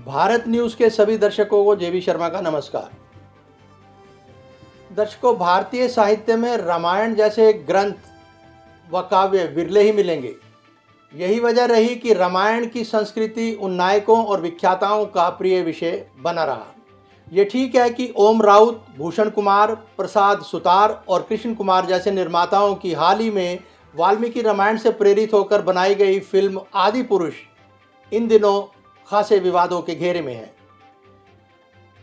Bharat news के सभी दर्शकों को जेबी शर्मा का नमस्कार। दर्शकों, भारतीय साहित्य में रामायण जैसे ग्रंथ व काव्य विरले ही मिलेंगे। यही वजह रही कि रामायण की संस्कृति उन नायकों और विख्याताओं का प्रिय विषय बना रहा। ये ठीक है कि ओम राउत, भूषण कुमार, प्रसाद सुतार और कृष्ण कुमार जैसे निर्माताओं की हाल ही में वाल्मीकि रामायण से प्रेरित होकर बनाई गई फिल्म आदि पुरुष इन दिनों खासे विवादों के घेरे में है।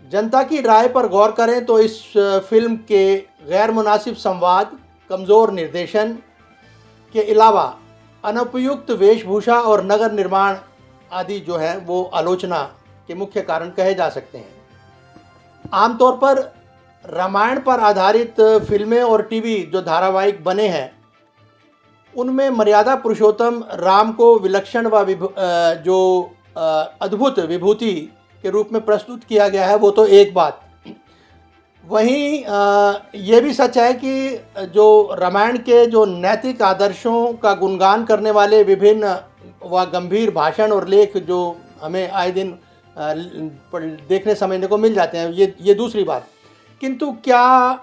जनता की राय पर गौर करें तो इस फिल्म के गैर मुनासिब संवाद, कमज़ोर निर्देशन के अलावा अनुपयुक्त वेशभूषा और नगर निर्माण आदि जो है वो आलोचना के मुख्य कारण कहे जा सकते हैं। आमतौर पर रामायण पर आधारित फिल्में और टीवी जो धारावाहिक बने हैं उनमें मर्यादा पुरुषोत्तम राम को विलक्षण व अद्भुत विभूति के रूप में प्रस्तुत किया गया है, वो तो एक बात। वहीं ये भी सच है कि जो रामायण के जो नैतिक आदर्शों का गुणगान करने वाले विभिन्न व गंभीर भाषण और लेख जो हमें आए दिन देखने समझने को मिल जाते हैं, ये दूसरी बात। किंतु क्या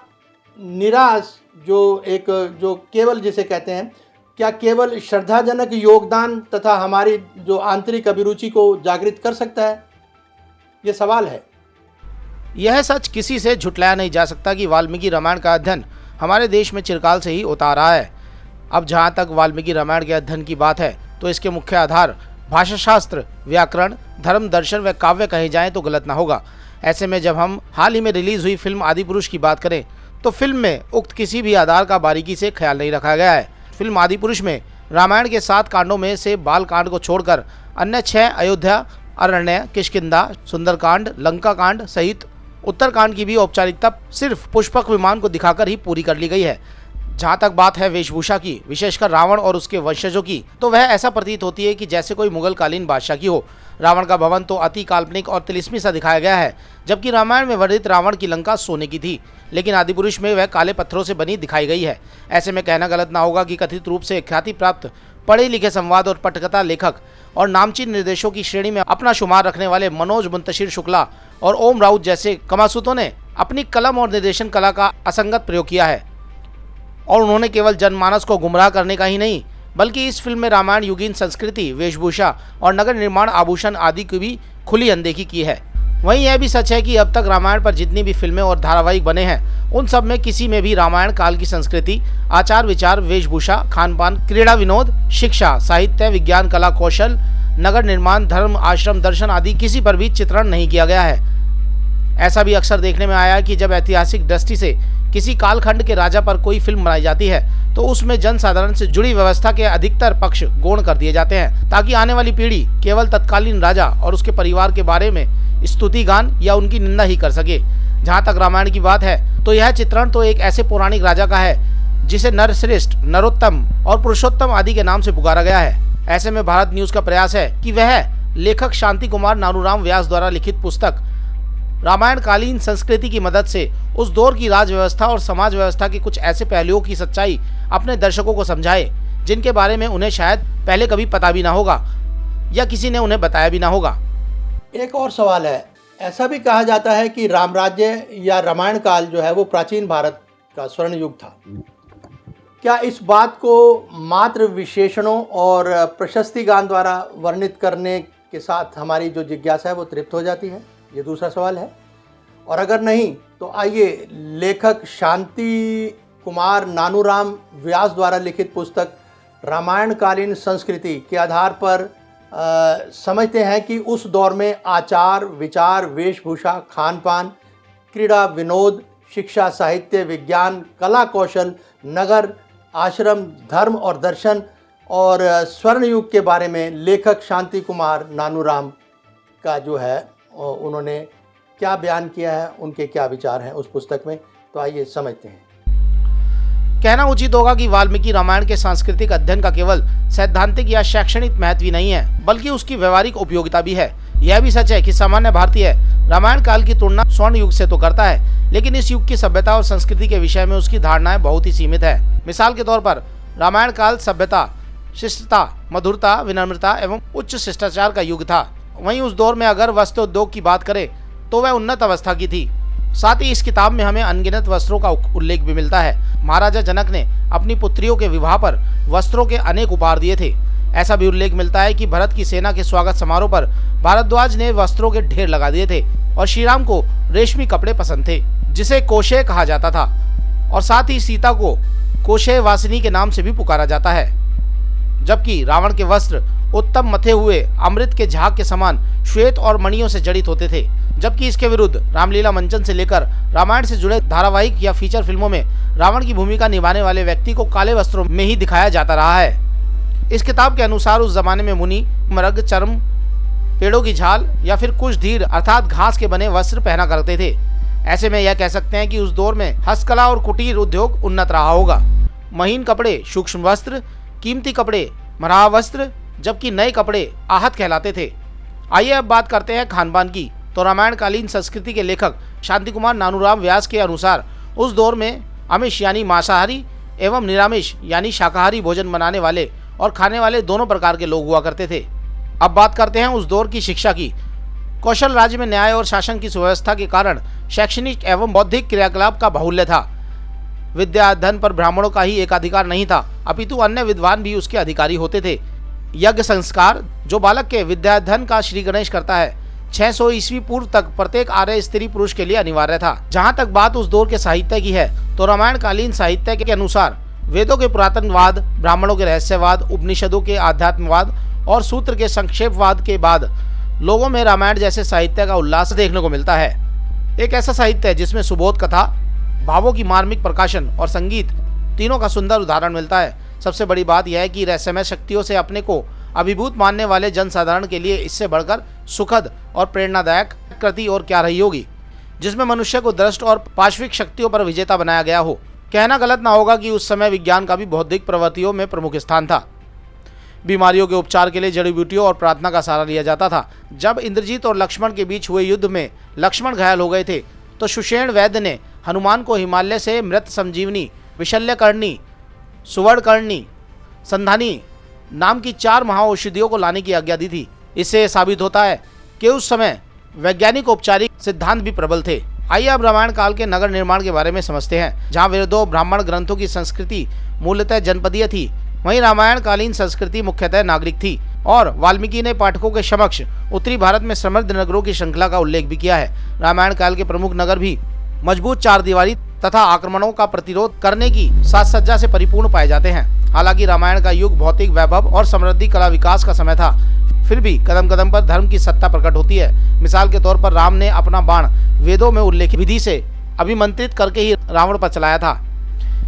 निराश जो केवल जिसे कहते हैं, क्या केवल श्रद्धाजनक योगदान तथा हमारी जो आंतरिक अभिरुचि को जागृत कर सकता है? ये सवाल है। यह सच किसी से झुटलाया नहीं जा सकता कि वाल्मीकि रामायण का अध्ययन हमारे देश में चिरकाल से ही होता आ रहा है। अब जहाँ तक वाल्मीकि रामायण के अध्ययन की बात है तो इसके मुख्य आधार भाषाशास्त्र, व्याकरण, धर्म, दर्शन व काव्य कहे जाएं तो गलत ना होगा। ऐसे में जब हम हाल ही में रिलीज हुई फिल्म आदि पुरुष की बात करें तो फिल्म में उक्त किसी भी आधार का बारीकी से ख्याल नहीं रखा गया है। फिल्म आदि पुरुष में रामायण के 7 कांडों में से बाल कांड को छोड़कर अन्य 6 अयोध्या, अरण्य, किष्किंधा, सुंदरकांड, लंका कांड सहित उत्तरकांड की भी औपचारिकता सिर्फ पुष्पक विमान को दिखाकर ही पूरी कर ली गई है। जहाँ तक बात है वेशभूषा की, विशेषकर रावण और उसके वंशजों की, तो वह ऐसा प्रतीत होती है कि जैसे कोई मुगल कालीन बादशाह की हो। रावण का भवन तो अति काल्पनिक और तिलिस्मी सा दिखाया गया है, जबकि रामायण में वर्णित रावण की लंका सोने की थी, लेकिन आदि पुरुष में वह काले पत्थरों से बनी दिखाई गई है। ऐसे में कहना गलत ना होगा कि कथित रूप से ख्याति प्राप्त पढ़े लिखे संवाद और पटकथा लेखक और नामचीन निर्देशों की श्रेणी में अपना शुमार रखने वाले मनोज मुंतशिर शुक्ला और ओम राउत जैसे कमासुतों ने अपनी कलम और निर्देशन कला का असंगत प्रयोग किया है, और उन्होंने केवल जनमानस को गुमराह करने का ही नहीं बल्कि इस फिल्म में रामायण युगीन संस्कृति, वेशभूषा और नगर निर्माण आभूषण आदि की भी खुली अनदेखी की है। वहीं यह भी सच है कि अब तक रामायण पर जितनी भी फिल्में और धारावाहिक बने हैं उन सब में किसी में भी रामायण काल की संस्कृति, आचार विचार, वेशभूषा, खान पान, क्रीड़ा विनोद, शिक्षा, साहित्य, विज्ञान, कला, कौशल, नगर निर्माण, धर्म, आश्रम, दर्शन आदि किसी पर भी चित्रण नहीं किया गया है। ऐसा भी अक्सर देखने में आया कि जब ऐतिहासिक दृष्टि से किसी कालखंड के राजा पर कोई फिल्म बनाई जाती है तो उसमें जन साधारण से जुड़ी व्यवस्था के अधिकतर पक्ष गौण कर दिए जाते हैं, ताकि आने वाली पीढ़ी केवल तत्कालीन राजा और उसके परिवार के बारे में स्तुति गान या उनकी निंदा ही कर सके। जहाँ तक रामायण की बात है तो यह चित्रण तो एक ऐसे पौराणिक राजा का है जिसे नरश्रेष्ठ, नरोत्तम और पुरुषोत्तम आदि के नाम से पुकारा गया है। ऐसे में भारत न्यूज का प्रयास है कि वह लेखक शांति कुमार नानूराम व्यास द्वारा लिखित पुस्तक रामायण कालीन संस्कृति की मदद से उस दौर की राज व्यवस्था और समाज व्यवस्था के कुछ ऐसे पहलुओं की सच्चाई अपने दर्शकों को समझाए जिनके बारे में उन्हें शायद पहले कभी पता भी ना होगा या किसी ने उन्हें बताया भी ना होगा। एक और सवाल है, ऐसा भी कहा जाता है कि राम राज्य या रामायण काल जो है वो प्राचीन भारत का स्वर्ण युग था। क्या इस बात को मात्र विशेषणों और प्रशस्ति गान द्वारा वर्णित करने के साथ हमारी जो जिज्ञासा है वो तृप्त हो जाती है? ये दूसरा सवाल है। और अगर नहीं तो आइए लेखक शांति कुमार नानूराम व्यास द्वारा लिखित पुस्तक रामायण कालीन संस्कृति के आधार पर समझते हैं कि उस दौर में आचार विचार, वेशभूषा, खान पान, क्रीड़ा विनोद, शिक्षा, साहित्य, विज्ञान, कला कौशल, नगर, आश्रम, धर्म और दर्शन और स्वर्ण युग के बारे में लेखक शांति कुमार नानूराम का जो है उन्होंने क्या बयान किया है, उनके क्या विचार हैं उस पुस्तक में, तो आइए समझते हैं। कहना उचित होगा कि वाल्मीकि रामायण के सांस्कृतिक अध्ययन का केवल सैद्धांतिक या शैक्षणिक महत्व ही नहीं है बल्कि उसकी व्यवहारिक उपयोगिता भी है। यह भी सच है कि सामान्य भारतीय रामायण काल की तुलना स्वर्ण युग से तो करता है, लेकिन इस युग की सभ्यता और संस्कृति के विषय में उसकी धारणाएं बहुत ही सीमित है। मिसाल के तौर पर रामायण काल सभ्यता, शिष्टता, मधुरता, विनम्रता एवं उच्च शिष्टाचार का युग था। वहीं उस दौर में अगर वस्त्र उद्योग की बात करें तो वह उन्नत अवस्था की थी। साथ ही इस किताब में हमें अनगिनत वस्त्रों का उल्लेख भी मिलता है। महाराजा जनक ने अपनी पुत्रियों के विवाह पर वस्त्रों के अनेक उपहार दिए थे। ऐसा भी उल्लेख मिलता है कि भरत की सेना के स्वागत समारोह पर भारद्वाज ने वस्त्रों के ढेर लगा दिए थे और श्री राम को रेशमी कपड़े पसंद थे, जिसे कोशेय कहा जाता था, और साथ ही सीता को कोशेय वासिनी के नाम से भी पुकारा जाता है। जबकि रावण के वस्त्र उत्तम मथे हुए अमृत के झाग के समान श्वेत और मणियों से जड़ित होते थे, जबकि इसके विरुद्ध रामलीला मंचन से लेकर रामायण से जुड़े धारावाहिक या फीचर फिल्मों में रावण की भूमिका निभाने वाले व्यक्ति को काले वस्त्रों में ही दिखाया जाता रहा है। इस किताब के अनुसार उस जमाने में मुनि मृग, चर्म, पेड़ों की झाल या फिर कुछ धीर अर्थात घास के बने वस्त्र पहना करते थे। ऐसे में यह कह सकते हैं कि उस दौर में हस्तकला और कुटीर उद्योग उन्नत रहा होगा। महीन कपड़े सूक्ष्म वस्त्र, कीमती कपड़े मराह वस्त्र, जबकि नए कपड़े आहत कहलाते थे। आइए अब बात करते हैं खान पान की। तो रामायण कालीन संस्कृति के लेखक शांति कुमार नानूराम व्यास के अनुसार उस दौर में आमिष यानी मांसाहारी एवं निरामिष यानी शाकाहारी भोजन बनाने वाले और खाने वाले दोनों प्रकार के लोग हुआ करते थे। अब बात करते हैं उस दौर की शिक्षा की। कौशल राज्य में न्याय और शासन की सुव्यवस्था के कारण शैक्षणिक एवं बौद्धिक क्रियाकलाप का बाहुल्य था। विद्या अध्ययन पर ब्राह्मणों का ही एकाधिकार नहीं था, अपितु अन्य विद्वान भी उसके अधिकारी होते थे। यज्ञ संस्कार जो बालक के विद्याध्ययन का श्री गणेश करता है, 600 ईस्वी पूर्व तक प्रत्येक आर्य स्त्री पुरुष के लिए अनिवार्य था। जहाँ तक बात उस दौर के साहित्य की है तो रामायण कालीन साहित्य के अनुसार वेदों के पुरातनवाद, ब्राह्मणों के रहस्यवाद, उपनिषदों के आध्यात्मवाद और सूत्र के संक्षेपवाद के बाद लोगों में रामायण जैसे साहित्य का उल्लास देखने को मिलता है। एक ऐसा साहित्य है जिसमें सुबोध कथा, भावों की मार्मिक प्रकाशन और संगीत तीनों का सुंदर उदाहरण मिलता है। सबसे बड़ी बात यह है कि रहस्यमय शक्तियों से अपने को अभिभूत मानने वाले जनसाधारण के लिए इससे बढ़कर सुखद और प्रेरणादायक कृति और क्या रही होगी, जिसमें मनुष्य को दृष्ट और पाश्विक शक्तियों पर विजेता बनाया गया हो। कहना गलत ना होगा कि उस समय विज्ञान का भी बौद्धिक प्रवृत्तियों में प्रमुख स्थान था। बीमारियों के उपचार के लिए जड़ी बूटियों और प्रार्थना का सहारा लिया जाता था। जब इंद्रजीत और लक्ष्मण के बीच हुए युद्ध में लक्ष्मण घायल हो गए थे तो सुषेण वैद्य ने हनुमान को हिमालय से मृत संजीवनी, विशल्यकर्णी, सुवर्णकर्णी, संधानी नाम की 4 महाऔषधियों को लाने की आज्ञा दी थी। इससे साबित होता है कि उस समय वैज्ञानिक औपचारिक सिद्धांत भी प्रबल थे। आइए अब रामायण काल के नगर निर्माण के बारे में समझते हैं। जहाँ वेदों ब्राह्मण ग्रंथों की संस्कृति मूलतः जनपदीय थी, वहीं रामायण कालीन संस्कृति मुख्यतः नागरिक थी। और वाल्मीकि ने पाठकों के समक्ष उत्तरी भारत में समृद्ध नगरों की श्रृंखला का उल्लेख भी किया है। रामायण काल के प्रमुख नगर भी मजबूत चारदीवारी तथा आक्रमणों का प्रतिरोध करने की साज सज्जा से परिपूर्ण पाए जाते हैं। हालांकि रामायण का युग भौतिक वैभव और समृद्धि कला विकास का समय था, फिर भी कदम कदम पर धर्म की सत्ता प्रकट होती है। मिसाल के तौर पर राम ने अपना बाण वेदों में उल्लेखित विधि से अभिमंत्रित करके ही रावण पर चलाया था।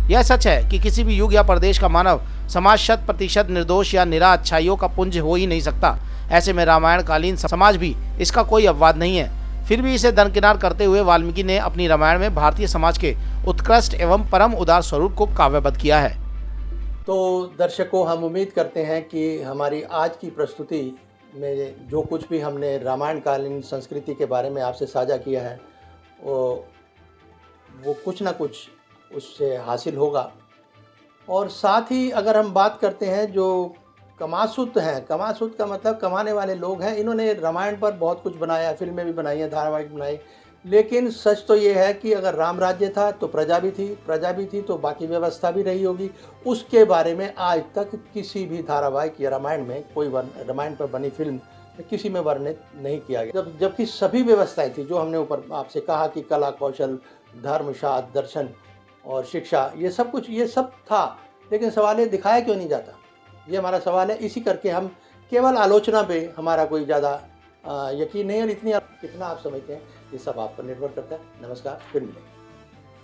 यह सच है कि किसी भी युग या प्रदेश का मानव समाज 100% निर्दोष या निरा अच्छाइयों का पुंज हो ही नहीं सकता। ऐसे में रामायण कालीन समाज भी इसका कोई अपवाद नहीं है। फिर भी इसे दरकिनार करते हुए वाल्मीकि ने अपनी रामायण में भारतीय समाज के उत्कृष्ट एवं परम उदार स्वरूप को काव्यबद्ध किया है। तो दर्शकों, हम उम्मीद करते हैं कि हमारी आज की प्रस्तुति में जो कुछ भी हमने रामायण कालीन संस्कृति के बारे में आपसे साझा किया है वो कुछ ना कुछ उससे हासिल होगा। और साथ ही अगर हम बात करते हैं जो कमासुत हैं, कमासुत का मतलब कमाने वाले लोग हैं, इन्होंने रामायण पर बहुत कुछ बनाया, फिल्में भी बनाई हैं, धारावाहिक बनाई, लेकिन सच तो ये है कि अगर राम राज्य था तो प्रजा भी थी तो बाकी व्यवस्था भी रही होगी। उसके बारे में आज तक किसी भी धारावाहिक या रामायण में रामायण पर बनी फिल्म किसी में वर्णित नहीं किया गया। जबकि सभी व्यवस्थाएं थी जो हमने ऊपर आपसे कहा कि कला, कौशल, धर्म, शास्त्र, दर्शन और शिक्षा, ये सब कुछ ये सब था, लेकिन सवाल है दिखाया क्यों नहीं जाता, ये हमारा सवाल है। इसी करके हम केवल आलोचना पे हमारा कोई ज़्यादा यकीन नहीं है, और कितना आप समझते हैं ये सब आप पर निर्भर करता है। नमस्कार, फिर मिलेंगे।